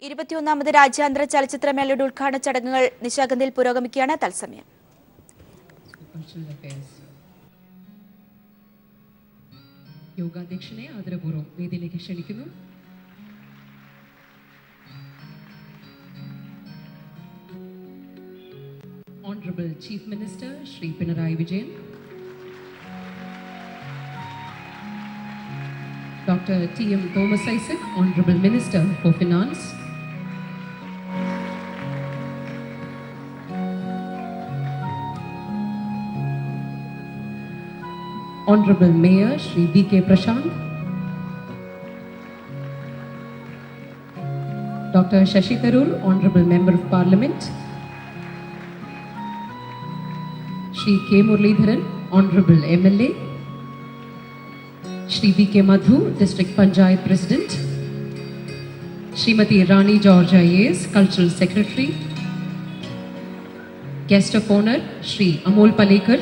21ാമത് രാജ്യാന്തര ചലച്ചിത്രമേളയുടെ ഉദ്ഘാടന ചടങ്ങുകൾ നിശാഗന്ധിയിൽ പുരോഗമിക്കുകയാണ്. തത്സമയം യോഗാധ്യക്ഷനെ ആദരപൂർവ്വം വേദിയിലേക്ക് ക്ഷണിക്കുന്നു. Honorable Chief Minister Shri Pinarayi Vijayan, Dr. T.M. Thomas Isaac, Honorable Minister for Finance, Honorable Mayor Shri B.K. Prashant, Dr. Shashi Tharoor, Honorable Member of Parliament, Shri K. Muralidharan, Honorable MLA, Shri B.K. Madhu, District Panchayat President, Srimati Rani George IAS, Cultural Secretary, Guest of Honor, Shri Amol Palekar,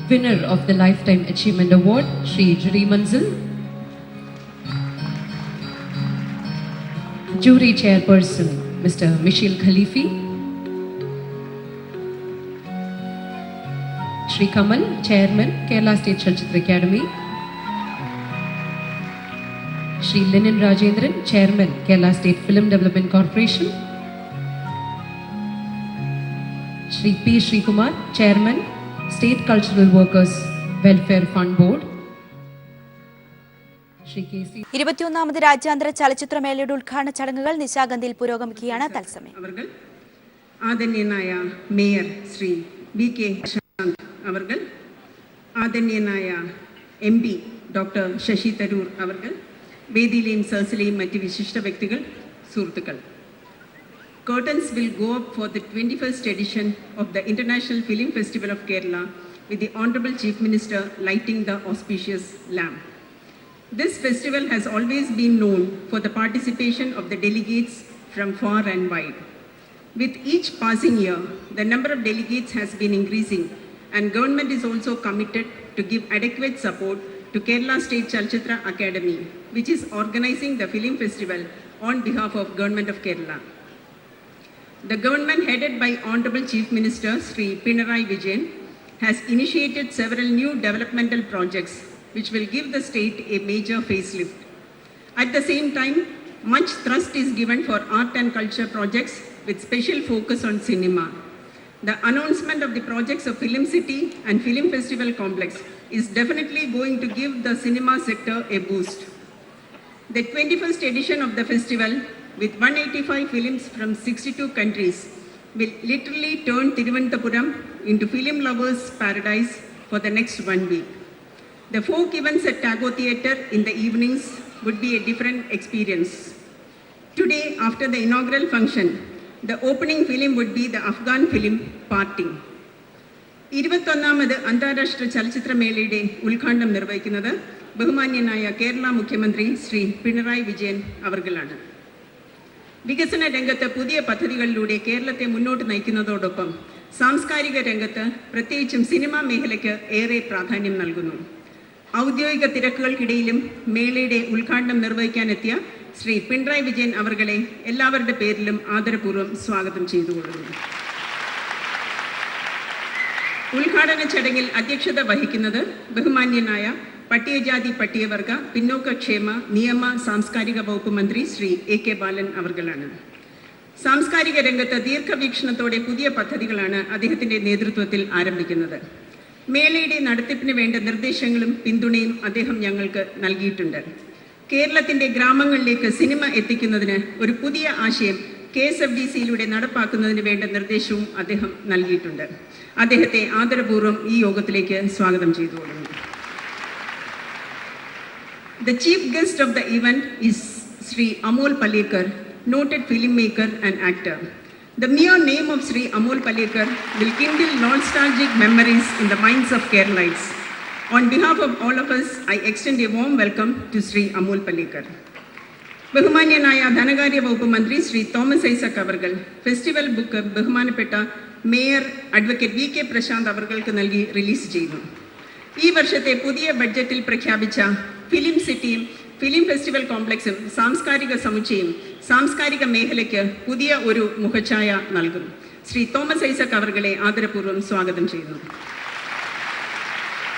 winner of the Lifetime Achievement Award, Shri Jiri Manzil, Jury Chairperson, Mr. Michelle Khalifi, Shri Kamal, Chairman, Kerala State Chalachitra Academy, Shri Lenin Rajendran, Chairman, Kerala State Film Development Corporation, Shri P. Shri Kumar, Chairman, State Cultural Workers Welfare Fund Board, Shri K.C. 21ാമത് രാജ്യാന്തര ചലച്ചിത്രമേളയുടെ ഉദ്ഘാടന ചടങ്ങുകൾ നിശാഗന്ധിയിൽ പുരോഗമിക്കുകയാണ്. തത്സമയം ആദരണീയനായ mayor Shri B.K. Prashant അവർകൾ, ആദരണീയനായ MP doctor Shashi Tharoor അവർകൾ, വേദിയിലെയും സദസ്സിലെയും മറ്റ് വിശിഷ്ട വ്യക്തികൾ, സുഹൃത്തുക്കൾ. Curtains will go up for the 21st edition of the International Film Festival of Kerala with the Honorable Chief Minister lighting the auspicious lamp. This festival has always been known for the participation of the delegates from far and wide. With each passing year, the number of delegates has been increasing, and government is also committed to give adequate support to Kerala State Chalachitra Academy, which is organizing the film festival on behalf of Government of Kerala. The government headed by Honorable Chief Minister Shri Pinarayi Vijayan has initiated several new developmental projects which will give the state a major facelift. At the same time, much thrust is given for art and culture projects with special focus on cinema. The announcement of the projects of Film City and Film Festival Complex is definitely going to give the cinema sector a boost. The 21st edition of the festival, with 185 films from 62 countries, will literally turn Thiruvananthapuram into film lovers' paradise for the next 1 week. The folk events at Tagore Theatre in the evenings would be a different experience. Today, after the inaugural function, the opening film would be the Afghan film Parting. 21ാമത് അന്താരാഷ്ട്ര ചലച്ചിത്രമേളയുടെ ഉദ്ഘാടനം നിർവഹിക്കുന്നത് ബഹുമാന്യനായ കേരള മുഖ്യമന്ത്രി ശ്രീ പിണറായി വിജയൻ അവർകളാണ്. വികസന രംഗത്ത് പുതിയ പദ്ധതികളിലൂടെ കേരളത്തെ മുന്നോട്ട് നയിക്കുന്നതോടൊപ്പം സാംസ്കാരിക രംഗത്ത് പ്രത്യേകിച്ചും സിനിമാ മേഖലയ്ക്ക് ഏറെ പ്രാധാന്യം നൽകുന്നു. ഔദ്യോഗിക തിരക്കുകൾക്കിടയിലും മേളയുടെ ഉദ്ഘാടനം നിർവഹിക്കാനെത്തിയ ശ്രീ പിണറായി വിജയൻ അവർകളെ എല്ലാവരുടെ പേരിലും ആദരപൂർവ്വം സ്വാഗതം ചെയ്തുകൊള്ളുന്നു. ഉദ്ഘാടന ചടങ്ങിൽ അധ്യക്ഷത വഹിക്കുന്നത് ബഹുമാന്യനായ പട്ടികജാതി പട്ടികവർഗ പിന്നോക്കക്ഷേമ നിയമ സാംസ്കാരിക വകുപ്പ് മന്ത്രി ശ്രീ A.K. ബാലൻ അവർകളാണ്. സാംസ്കാരിക രംഗത്ത് ദീർഘവീക്ഷണത്തോടെ പുതിയ പദ്ധതികളാണ് അദ്ദേഹത്തിൻ്റെ നേതൃത്വത്തിൽ ആരംഭിക്കുന്നത്. മേളയുടെ നടത്തിപ്പിന് വേണ്ട നിർദ്ദേശങ്ങളും പിന്തുണയും അദ്ദേഹം ഞങ്ങൾക്ക് നൽകിയിട്ടുണ്ട്. കേരളത്തിൻ്റെ ഗ്രാമങ്ങളിലേക്ക് സിനിമ എത്തിക്കുന്നതിന് ഒരു പുതിയ ആശയം KSFDCയിലൂടെ നടപ്പാക്കുന്നതിന് വേണ്ട നിർദ്ദേശവും അദ്ദേഹം നൽകിയിട്ടുണ്ട്. അദ്ദേഹത്തെ ആദരപൂർവ്വം ഈ യോഗത്തിലേക്ക് സ്വാഗതം ചെയ്തുകൊള്ളുന്നു. The chief guest of the event is Shri Amol Palekar, noted filmmaker and actor. The mere name of Shri Amol Palekar will kindle nostalgic memories in the minds of Keralites. On behalf of all of us, I extend a warm welcome to Shri Amol Palekar. ബഹുമാന്യനായ ധനകാര്യ വകുപ്പ് മന്ത്രി ശ്രീ തോമസ് ഐസക് അവർകൾ festival book ബഹുമാനപ്പെട്ട mayor advocate V.K. Prashanth അവർകൾക്ക് നൽകി release ചെയ്തു. ഈ വർഷത്തെ പുതിയ ബഡ്ജറ്റിൽ പ്രഖ്യാപിച്ച ഫിലിം സിറ്റിയും ഫിലിം ഫെസ്റ്റിവൽ കോംപ്ലക്സും സാംസ്കാരിക സമുച്ചയം സാംസ്കാരിക മേഖലയ്ക്ക് പുതിയ ഒരു മുഖഛായ നൽകും. ശ്രീ തോമസ് ഐസക് അവർകളെ ആദരപൂർവ്വം സ്വാഗതം ചെയ്യുന്നു.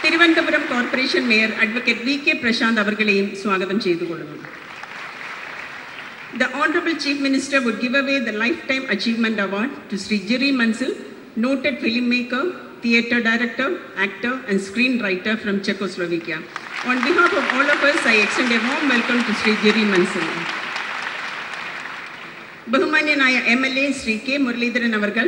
Thiruvananthapuram corporation mayor advocate V K Prashanth അവർകളെയും സ്വാഗതം ചെയ്തുകൊള്ളുന്നു. The Honorable Chief Minister would give away the Lifetime Achievement Award to Sri Jerry Mansell, noted filmmaker, theatre director, actor and screenwriter from Czechoslovakia. On behalf of all of us, I extend a warm welcome to Sri Jerry Mansell. ബഹുമാന്യനായ MLA Shri K Muraleedharan അവർകൾ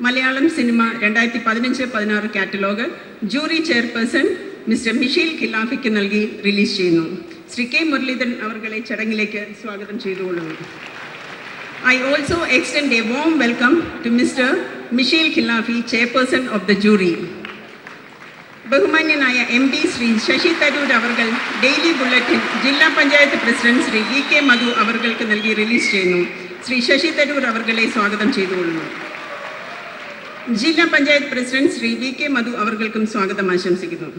Malayalam cinema 2015-16 catalogue jury chairperson mister Michel ഖിലാഫിക്ക് നൽകി release ചെയ്യുന്നു. Shri K Muraleedharan അവർകളെ ചടങ്ങിലേക്ക് സ്വാഗതം ചെയ്തുകൊള്ളുന്നു. I also extend a warm welcome to Mr. Michel Khilafi, chairperson of the jury. ബഹുമാന്യനായ MP Shri Sasi Tharoor അവർകൾ daily bulletin ജില്ലാ പഞ്ചായത്ത് പ്രസിഡന്റ് ശ്രീ VK മധു അവർകൾക്ക് നൽകി റിലീസ് ചെയ്യുന്നു. ശ്രീ ശശി തരൂർ അവർകളെ സ്വാഗതം ചെയ്തുകൊള്ളുന്നു. ജില്ലാ പഞ്ചായത്ത് പ്രസിഡന്റ് ശ്രീ VK മധു അവർകൾക്കും സ്വാഗതം ആശംസിക്കുന്നു.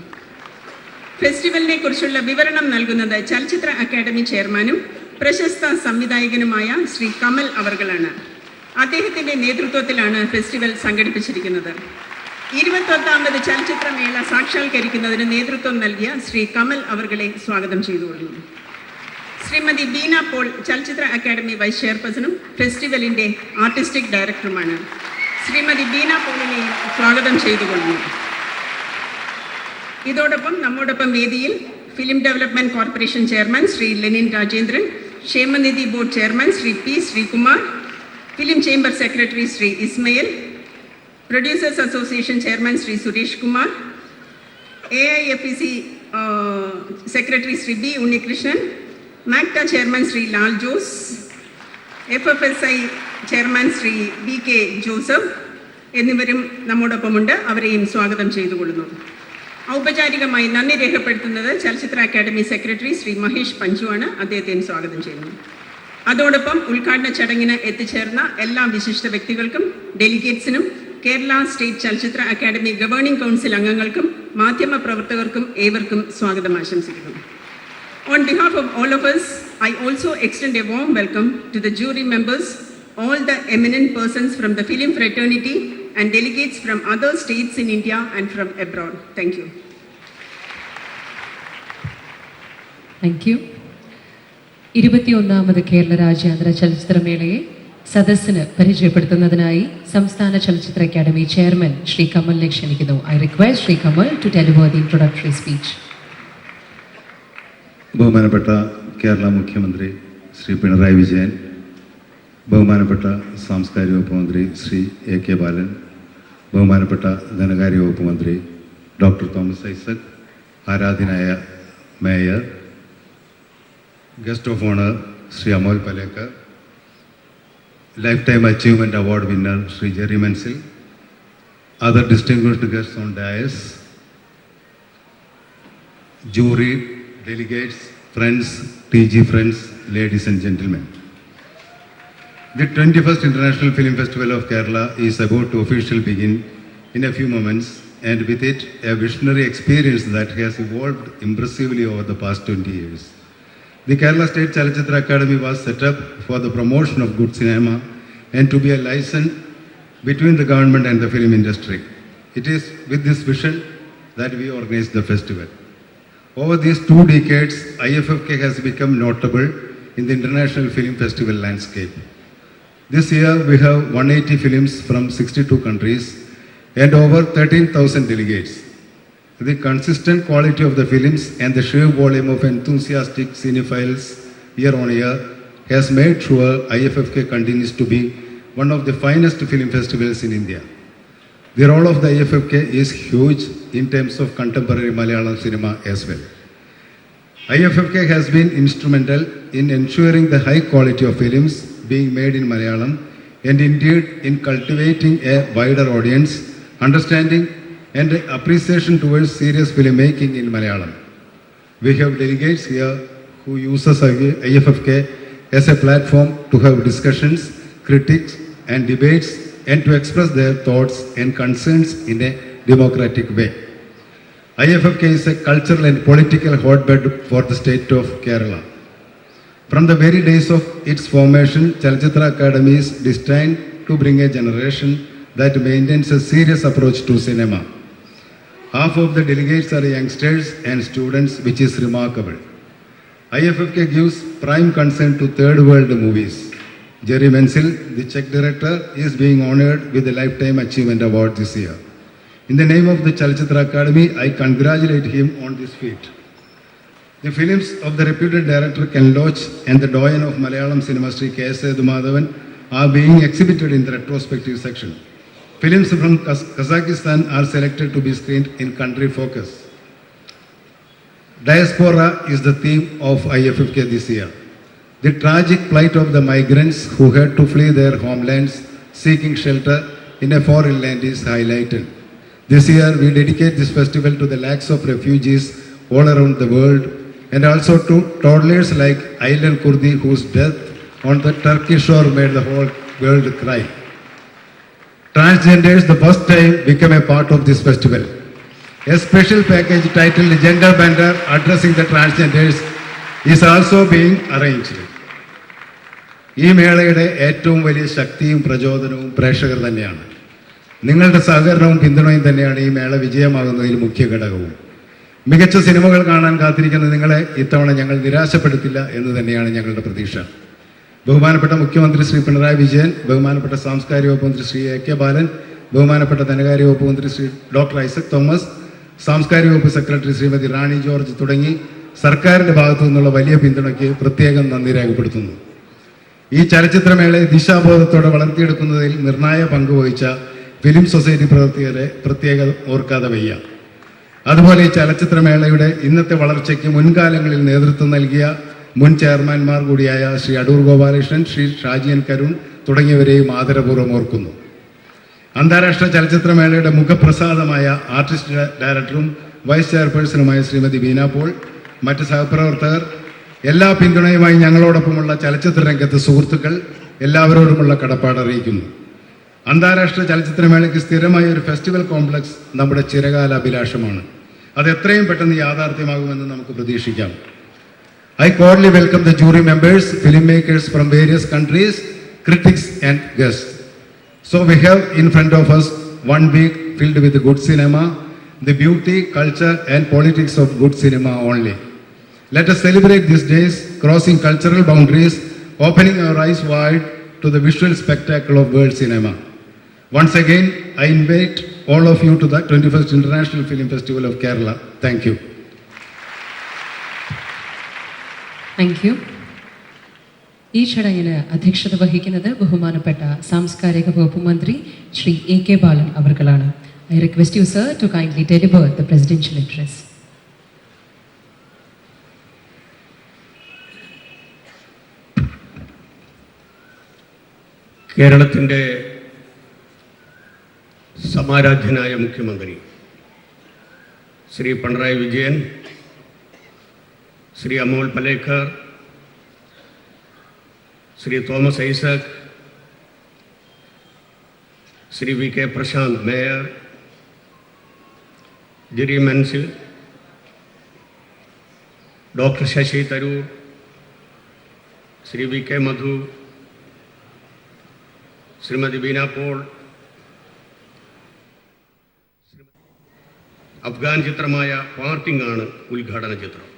ഫെസ്റ്റിവലിനെ കുറിച്ചുള്ള വിവരണം നൽകുന്നത് ചലച്ചിത്ര അക്കാദമി ചെയർമാനും പ്രശസ്ത സംവിധായകനുമായ ശ്രീ കമൽ അവർകളാണ്. അദ്ദേഹത്തിന്റെ നേതൃത്വത്തിലാണ് ഫെസ്റ്റിവൽ സംഘടിപ്പിച്ചിരിക്കുന്നത്. 21ാമത് ചലച്ചിത്രമേള സാക്ഷാത്കരിക്കുന്നതിന് നേതൃത്വം നൽകിയ ശ്രീ കമൽ അവർകളെ സ്വാഗതം ചെയ്തുകൊള്ളുന്നു. ശ്രീമതി ബീന പോൾ ചലച്ചിത്ര അക്കാദമി വൈസ് ചെയർപേഴ്സണും ഫെസ്റ്റിവലിന്റെ ആർട്ടിസ്റ്റിക് ഡയറക്ടറുമാണ്. ശ്രീമതി ബീന പോളിനെയും സ്വാഗതം ചെയ്തുകൊള്ളുന്നു. ഇതോടൊപ്പം നമ്മോടൊപ്പം വേദിയിൽ film development corporation chairman Shri Lenin Rajendran, ക്ഷേമനിധി board chairman Shri P Sreekumar, film chamber secretary Shri Ismail, producers association chairman Shri Suresh Kumar, AIFEC secretary Shri B Unnikrishnan, MACTA chairman Shri Lal Jose, FFSI chairman Shri BK Joseph എന്നിവരും നമ്മോടൊപ്പമുണ്ട്. അവരെയും സ്വാഗതം ചെയ്തുകൊള്ളുന്നു. ഔപചാരികമായി നന്ദി രേഖപ്പെടുത്തുന്നത് ചലച്ചിത്ര അക്കാദമി സെക്രട്ടറി ശ്രീ മഹേഷ് പഞ്ചുവാണ്. അദ്ദേഹത്തെയും സ്വാഗതം ചെയ്യുന്നു. അതോടൊപ്പം ഉദ്ഘാടന ചടങ്ങിന് എത്തിച്ചേർന്ന എല്ലാ വിശിഷ്ട വ്യക്തികൾക്കും ഡെലിഗേറ്റ്സിനും കേരള സ്റ്റേറ്റ് ചലച്ചിത്ര അക്കാദമി ഗവേണിംഗ് കൗൺസിൽ അംഗങ്ങൾക്കും മാധ്യമ പ്രവർത്തകർക്കും ഏവർക്കും സ്വാഗതം ആശംസിക്കുന്നു. On behalf of all of us, I also extend a warm welcome to the jury members, all the eminent persons from the film fraternity and delegates from other states in India and from abroad. Thank you. Thank you. 21ാമത് Kerala രാജ്യാന്തര ചലച്ചിത്രമേളയെ സദസ്സിന് പരിചയപ്പെടുത്തുന്നതിനായി സംസ്ഥാന ചലച്ചിത്ര academy chairman Shri കമലിനെ ക്ഷണിക്കുന്നു. I request Shri Kamal to deliver the introductory speech. ബഹുമാനപ്പെട്ട കേരള മുഖ്യമന്ത്രി ശ്രീ പിണറായി വിജയൻ, ബഹുമാനപ്പെട്ട സാംസ്കാരിക വകുപ്പ് മന്ത്രി ശ്രീ AK ബാലൻ, ബഹുമാനപ്പെട്ട ധനകാര്യ വകുപ്പ് മന്ത്രി ഡോക്ടർ തോമസ് ഐസക്, ആരാധ്യനായ mayor, guest of honour Shri Amol Palekar, lifetime achievement award winner Shri Jerry Menzel, other distinguished guests on dais, jury, delegates, friends, TG friends, ladies and gentlemen. The 21st International Film Festival of Kerala is about to officially begin in a few moments, and with it, a visionary experience that has evolved impressively over the past 20 years. The Kerala State Chalachitra Academy was set up for the promotion of good cinema and to be a liaison between the government and the film industry. It is with this vision that we organize the festival. Over these 2 decades, IFFK has become notable in the international film festival landscape. This year, we have 180 films from 62 countries and over 13,000 delegates. The consistent quality of the films and the sheer volume of enthusiastic cinephiles year on year has made sure IFFK continues to be one of the finest film festivals in India. The role of the IFFK is huge in terms of contemporary Malayalam cinema as well. IFFK has been instrumental in ensuring the high quality of films being made in Malayalam and indeed in cultivating a wider audience, understanding and appreciation towards serious filmmaking in Malayalam. We have delegates here who uses IFFK as a platform to have discussions, critiques and debates and to express their thoughts and concerns in a democratic way. IFFK is a cultural and political hotbed for the state of Kerala. From the very days of its formation, Chalachitra Academy is destined to bring a generation that maintains a serious approach to cinema. Half of the delegates are youngsters and students, which is remarkable. IFFK gives prime concern to third world movies. Jerry Menzel, the Czech director, is being honored with the Lifetime Achievement Award this year. In the name of the Chalachitra Academy, I congratulate him on this feat. The films of the reputed director Ken Loach and the doyen of Malayalam cinema, Sri K.S. Madhavan, are being exhibited in the retrospective section. Films from Kazakhstan are selected to be screened in country focus. Diaspora is the theme of IFFK this year. The tragic plight of the migrants who had to flee their homelands seeking shelter in a foreign land is highlighted. This year we dedicate this festival to the lakhs of refugees all around the world and also to toddlers like Aylan Kurdi, whose death on the Turkish shore made the whole world cry. Transgenders, the first time, become a part of this festival. A special package titled Gender Bender addressing the transgenders is also being arranged. ഈ മേളയുടെ ഏറ്റവും വലിയ ശക്തിയും പ്രചോദനവും പ്രേക്ഷകർ തന്നെയാണ്. നിങ്ങളുടെ സഹകരണവും പിന്തുണയും തന്നെയാണ് ഈ മേള വിജയമാകുന്നതിൽ മുഖ്യ ഘടകവും. മികച്ച സിനിമകൾ കാണാൻ കാത്തിരിക്കുന്ന നിങ്ങളെ ഇത്തവണ ഞങ്ങൾ നിരാശപ്പെടുത്തില്ല എന്ന് തന്നെയാണ് ഞങ്ങളുടെ പ്രതീക്ഷ. ബഹുമാനപ്പെട്ട മുഖ്യമന്ത്രി ശ്രീ പിണറായി വിജയൻ, ബഹുമാനപ്പെട്ട സാംസ്കാരിക വകുപ്പ് മന്ത്രി ശ്രീ A.K. ബാലൻ, ബഹുമാനപ്പെട്ട ധനകാര്യ വകുപ്പ് മന്ത്രി ശ്രീ ഡോക്ടർ ഐസക് തോമസ്, സാംസ്കാരിക വകുപ്പ് സെക്രട്ടറി ശ്രീമതി റാണി ജോർജ് തുടങ്ങി സർക്കാരിൻ്റെ ഭാഗത്തു നിന്നുള്ള വലിയ പിന്തുണയ്ക്ക് പ്രത്യേകം നന്ദി രേഖപ്പെടുത്തുന്നു. ഈ ചലച്ചിത്രമേളയെ ദിശാബോധത്തോടെ വളർത്തിയെടുക്കുന്നതിൽ നിർണായക പങ്കുവഹിച്ച ഫിലിം സൊസൈറ്റി പ്രവർത്തകരെ പ്രത്യേകം ഓർക്കാതെ വയ്യ. അതുപോലെ ഈ ചലച്ചിത്രമേളയുടെ ഇന്നത്തെ വളർച്ചയ്ക്ക് മുൻകാലങ്ങളിൽ നേതൃത്വം നൽകിയ മുൻ ചെയർമാൻമാർ കൂടിയായ ശ്രീ അടൂർ ഗോപാലകൃഷ്ണൻ, ശ്രീ ഷാജിയൻ കരുൺ തുടങ്ങിയവരെയും ആദരപൂർവ്വം ഓർക്കുന്നു. അന്താരാഷ്ട്ര ചലച്ചിത്രമേളയുടെ മുഖപ്രസാദമായ ആർട്ടിസ്റ്റ് ഡയറക്ടറും വൈസ് ചെയർപേഴ്സണുമായ ശ്രീമതി ബീന പോൾ, മറ്റ് സഹപ്രവർത്തകർ, എല്ലാ പിന്തുണയുമായി ഞങ്ങളോടൊപ്പമുള്ള ചലച്ചിത്ര രംഗത്തെ സുഹൃത്തുക്കൾ എല്ലാവരോടുമുള്ള കടപ്പാട് അറിയിക്കുന്നു. അന്താരാഷ്ട്ര ചലച്ചിത്രമേളയ്ക്ക് സ്ഥിരമായ ഒരു ഫെസ്റ്റിവൽ കോംപ്ലക്സ് നമ്മുടെ ചിരകാല അഭിലാഷമാണ്. അത് എത്രയും പെട്ടെന്ന് യാഥാർത്ഥ്യമാകുമെന്ന് നമുക്ക് പ്രതീക്ഷിക്കാം. I cordially welcome the jury members, filmmakers from various countries, critics and guests. So we have in front of us 1 week filled with good cinema, the beauty, culture and politics of good cinema only. Let us celebrate these days, crossing cultural boundaries, opening our eyes wide to the visual spectacle of world cinema. Once again, I invite all of you to the 21st International Film Festival of Kerala. Thank you. Thank you. ഈ ചടങ്ങിന് അധ്യക്ഷത വഹിക്കുന്നത് ബഹുമാനപ്പെട്ട സാംസ്കാരിക വകുപ്പ് മന്ത്രി Shri A.K. Balan അവർകളാണ്. I request you sir to kindly deliver the presidential address. കേരളത്തിൻ്റെ സമാരാധ്യനായ മുഖ്യമന്ത്രി Shri Pinarayi Vijayan, Shri Amol Palekar, Shri Thomas Isaac, Shri V.K. Prashanth mayor, Jerry Menzel, doctor Shashi Tharoor, Shri V.K. Madhu, Shrimati Beena Paul, Afghan ചിത്രമായ പാർട്ടിംഗ് ആണ് ഉദ്ഘാടന ചിത്രം.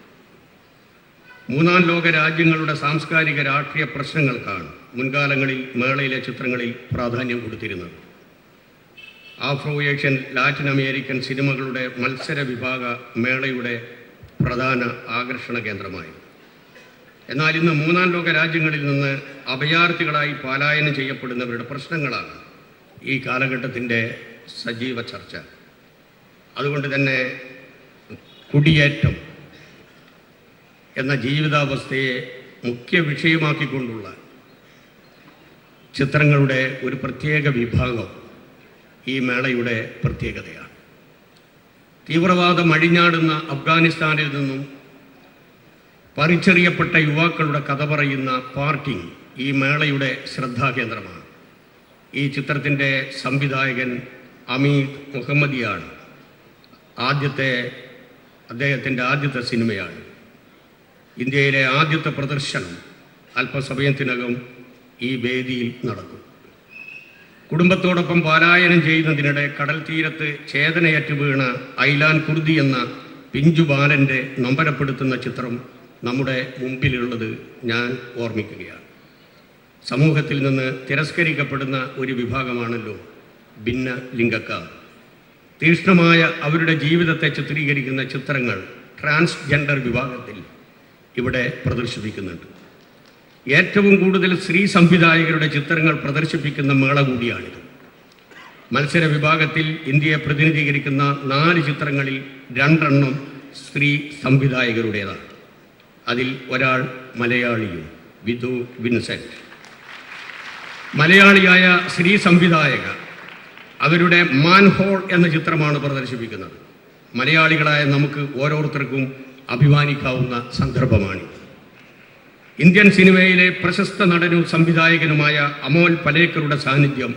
മൂന്നാം ലോക രാജ്യങ്ങളുടെ സാംസ്കാരിക രാഷ്ട്രീയ പ്രശ്നങ്ങൾക്കാണ് മുൻകാലങ്ങളിൽ മേളയിലെ ചിത്രങ്ങളിൽ പ്രാധാന്യം കൊടുത്തിരുന്നത്. ആഫ്രോ ഏഷ്യൻ, ലാറ്റിൻ അമേരിക്കൻ സിനിമകളുടെ മത്സര വിഭാഗ മേളയുടെ പ്രധാന ആകർഷണ കേന്ദ്രമായി. എന്നാൽ ഇന്ന് മൂന്നാം ലോക രാജ്യങ്ങളിൽ നിന്ന് അഭയാർത്ഥികളായി പലായനം ചെയ്യപ്പെടുന്നവരുടെ പ്രശ്നങ്ങളാണ് ഈ കാലഘട്ടത്തിൻ്റെ സജീവ ചർച്ച. അതുകൊണ്ട് തന്നെ കുടിയേറ്റം എന്ന ജീവിതാവസ്ഥയെ മുഖ്യ വിഷയമാക്കിക്കൊണ്ടുള്ള ചിത്രങ്ങളുടെ ഒരു പ്രത്യേക വിഭാഗം ഈ മേളയുടെ പ്രത്യേകതയാണ്. തീവ്രവാദം അഴിഞ്ഞാടുന്ന അഫ്ഗാനിസ്ഥാനിൽ നിന്നും പറിച്ചെറിയപ്പെട്ട യുവാക്കളുടെ കഥ പറയുന്ന പാർട്ടിംഗ് ഈ മേളയുടെ ശ്രദ്ധാകേന്ദ്രമാണ്. ഈ ചിത്രത്തിൻ്റെ സംവിധായകൻ അമീദ് മുഹമ്മദിയാണ് ആദ്യത്തെ അദ്ദേഹത്തിൻ്റെ ആദ്യത്തെ സിനിമയാണ്. ഇന്ത്യയിലെ ആദ്യത്തെ പ്രദർശനം അല്പസമയത്തിനകം ഈ വേദിയിൽ നടക്കും. കുടുംബത്തോടൊപ്പം പലായനം ചെയ്യുന്നതിനിടെ കടൽ തീരത്ത് ചേതനയറ്റ് വീണ ഐലാൻ കുർദി എന്ന പിഞ്ചു ബാലൻ്റെ നൊമ്പരപ്പെടുത്തുന്ന ചിത്രം നമ്മുടെ മുമ്പിലുള്ളത് ഞാൻ ഓർമ്മിക്കുകയാണ്. സമൂഹത്തിൽ നിന്ന് തിരസ്കരിക്കപ്പെടുന്ന ഒരു വിഭാഗമാണല്ലോ ഭിന്ന ലിംഗക്കാർ. തീക്ഷ്ണമായ അവരുടെ ജീവിതത്തെ ചിത്രീകരിക്കുന്ന ചിത്രങ്ങൾ ട്രാൻസ്ജെൻഡർ വിഭാഗത്തിൽ ഇവിടെ പ്രദർശിപ്പിക്കുന്നുണ്ട്. ഏറ്റവും കൂടുതൽ സ്ത്രീ സംവിധായകരുടെ ചിത്രങ്ങൾ പ്രദർശിപ്പിക്കുന്ന മേള കൂടിയാണിത്. മത്സര വിഭാഗത്തിൽ ഇന്ത്യയെ പ്രതിനിധീകരിക്കുന്ന 4 ചിത്രങ്ങളിൽ 2 എണ്ണം സ്ത്രീ സംവിധായകരുടേതാണ്. അതിൽ ഒരാൾ മലയാളിയും, വിധു വിൻസെൻ്റ്. മലയാളിയായ സ്ത്രീ സംവിധായക അവരുടെ മാൻഹോൾ എന്ന ചിത്രമാണ് പ്രദർശിപ്പിക്കുന്നത്. മലയാളികളായ നമുക്ക് ഓരോരുത്തർക്കും അഭിമാനിക്കാവുന്ന സന്ദർഭമാണിത്. ഇന്ത്യൻ സിനിമയിലെ പ്രശസ്ത നടനും സംവിധായകനുമായ അമോൽ പലേക്കറുടെ സാന്നിധ്യം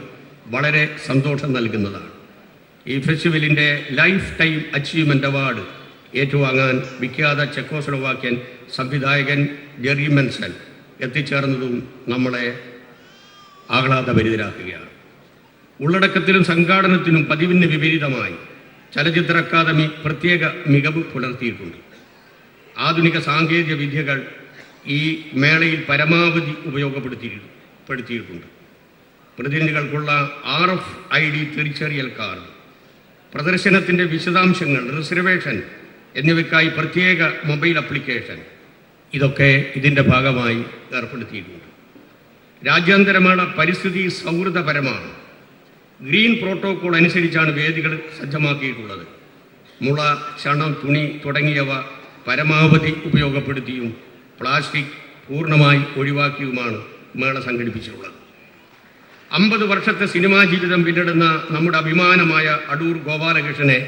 വളരെ സന്തോഷം നൽകുന്നതാണ്. ഈ ഫെസ്റ്റിവലിൻ്റെ ലൈഫ് ടൈം അച്ചീവ്മെൻ്റ് അവാർഡ് ഏറ്റുവാങ്ങാൻ വിഖ്യാത ചെക്കോസ്ലോവാക്യൻ സംവിധായകൻ ജെറി മെൻസൻ എത്തിച്ചേർന്നതും നമ്മളെ ആഹ്ലാദഭരിതരാക്കുകയാണ്. ഉള്ളടക്കത്തിലും സംഘാടനത്തിലും പതിവിന് വിപരീതമായി ചലച്ചിത്ര അക്കാദമി പ്രത്യേക മികവ് പുലർത്തിയിട്ടുണ്ട്. ആധുനിക സാങ്കേതിക വിദ്യകൾ ഈ മേളയിൽ പരമാവധി ഉപയോഗപ്പെടുത്തിയിട്ടുണ്ട്. പ്രതിനിധികൾക്കുള്ള RFID തിരിച്ചറിയൽ കാർഡ്, പ്രദർശനത്തിൻ്റെ വിശദാംശങ്ങൾ, റിസർവേഷൻ എന്നിവയ്ക്കായി പ്രത്യേക മൊബൈൽ ആപ്ലിക്കേഷൻ ഇതൊക്കെ ഇതിൻ്റെ ഭാഗമായി ഏർപ്പെടുത്തിയിട്ടുണ്ട്. രാജ്യാന്തരമേള പരിസ്ഥിതി സൗഹൃദപരമാണ്. ഗ്രീൻ പ്രോട്ടോകോൾ അനുസരിച്ചാണ് വേദികൾ സജ്ജമാക്കിയിട്ടുള്ളത്. മുള, ചണം, തുണി തുടങ്ങിയവ പരമാവധി ഉപയോഗപ്പെടുത്തിയും പ്ലാസ്റ്റിക് പൂർണ്ണമായി ഒഴിവാക്കിയുമാണ് മേള സംഘടിപ്പിച്ചിട്ടുള്ളത്. 50 വർഷത്തെ സിനിമാ ജീവിതം പിന്നിടുന്ന നമ്മുടെ അഭിമാനമായ അടൂർ ഗോപാലകൃഷ്ണനെ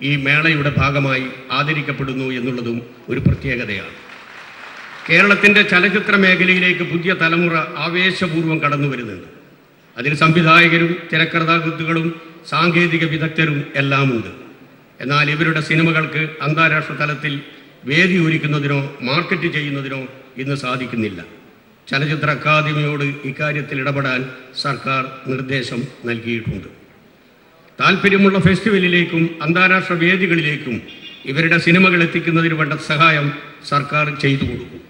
ഈ മേളയുടെ ഭാഗമായി ആദരിക്കപ്പെടുന്നു എന്നുള്ളതും ഒരു പ്രത്യേകതയാണ്. കേരളത്തിൻ്റെ ചലച്ചിത്ര മേഖലയിലേക്ക് പുതിയ തലമുറ ആവേശപൂർവ്വം കടന്നു വരുന്നുണ്ട്. അതിൽ സംവിധായകരും തിരക്കഥാകൃത്തുക്കളും സാങ്കേതിക വിദഗ്ധരും എല്ലാമുണ്ട്. എന്നാൽ ഇവരുടെ സിനിമകൾക്ക് അന്താരാഷ്ട്ര തലത്തിൽ വേദി ഒരുക്കുന്നതിനോ മാർക്കറ്റ് ചെയ്യുന്നതിനോ ഇന്ന് സാധിക്കുന്നില്ല. ചലച്ചിത്ര അക്കാദമിയോട് ഇക്കാര്യത്തിൽ ഇടപെടാൻ സർക്കാർ നിർദ്ദേശം നൽകിയിട്ടുണ്ട്. താല്പര്യമുള്ള ഫെസ്റ്റിവലിലേക്കും അന്താരാഷ്ട്ര വേദികളിലേക്കും ഇവരുടെ സിനിമകൾ എത്തിക്കുന്നതിന് വേണ്ട സഹായം സർക്കാർ ചെയ്തു കൊടുക്കും.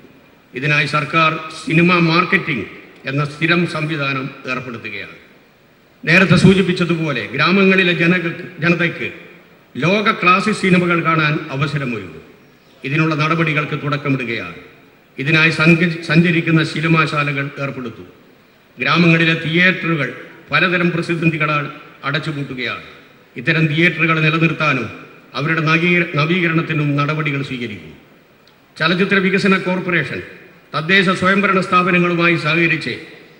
ഇതിനായി സർക്കാർ സിനിമ മാർക്കറ്റിംഗ് എന്ന സ്ഥിരം സംവിധാനം ഏർപ്പെടുത്തുകയാണ്. നേരത്തെ സൂചിപ്പിച്ചതുപോലെ ഗ്രാമങ്ങളിലെ ജനതയ്ക്ക് ലോക ക്ലാസിക് സിനിമകൾ കാണാൻ അവസരമൊരുക്കും. ഇതിനുള്ള നടപടികൾക്ക് തുടക്കമിടുകയാണ്. ഇതിനായി സഞ്ചരിക്കുന്ന സിനിമാശാലകൾ ഏർപ്പെടുത്തും. ഗ്രാമങ്ങളിലെ തിയേറ്ററുകൾ പലതരം പ്രതിസന്ധികളാൽ അടച്ചുപൂട്ടുകയാണ്. ഇത്തരം തിയേറ്ററുകൾ നിലനിർത്താനും അവരുടെ നവീകരണത്തിനും നടപടികൾ സ്വീകരിക്കും. ചലച്ചിത്ര വികസന കോർപ്പറേഷൻ തദ്ദേശ സ്വയംഭരണ സ്ഥാപനങ്ങളുമായി സഹകരിച്ച്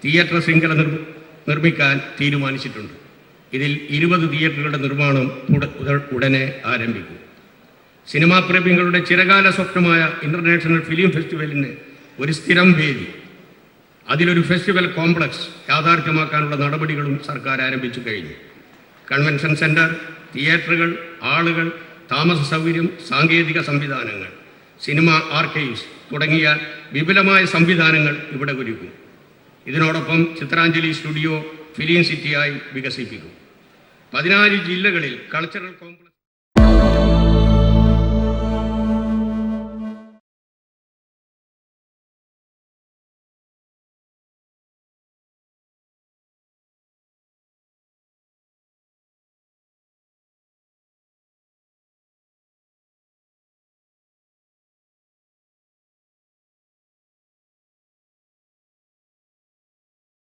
തിയേറ്റർ ശൃംഖല നിർമ്മിക്കാൻ തീരുമാനിച്ചിട്ടുണ്ട്. ഇതിൽ 20 തിയേറ്ററുകളുടെ നിർമ്മാണം ഉടനെ ആരംഭിക്കും. സിനിമാ പ്രേമികളുടെ ചിരകാല സ്വപ്നമായ ഇൻ്റർനാഷണൽ ഫിലിം ഫെസ്റ്റിവലിന് ഒരു സ്ഥിരം വേദി, അതിലൊരു ഫെസ്റ്റിവൽ കോംപ്ലക്സ് യാഥാർത്ഥ്യമാക്കാനുള്ള നടപടികളും സർക്കാർ ആരംഭിച്ചു കഴിഞ്ഞു. കൺവെൻഷൻ സെൻറ്റർ, തിയേറ്ററുകൾ, ആളുകൾ, താമസ സൗകര്യം, സാങ്കേതിക സംവിധാനങ്ങൾ, സിനിമ ആർക്കൈവ്സ് തുടങ്ങിയ വിപുലമായ സംവിധാനങ്ങൾ ഇവിടെ ഒരുക്കും. ഇതിനോടൊപ്പം ചിത്രാഞ്ജലി സ്റ്റുഡിയോ ഫിലിം സിറ്റിയായി വികസിപ്പിക്കും. 14 ജില്ലകളിൽ കൾച്ചറൽ കോംപ്ലക്സ്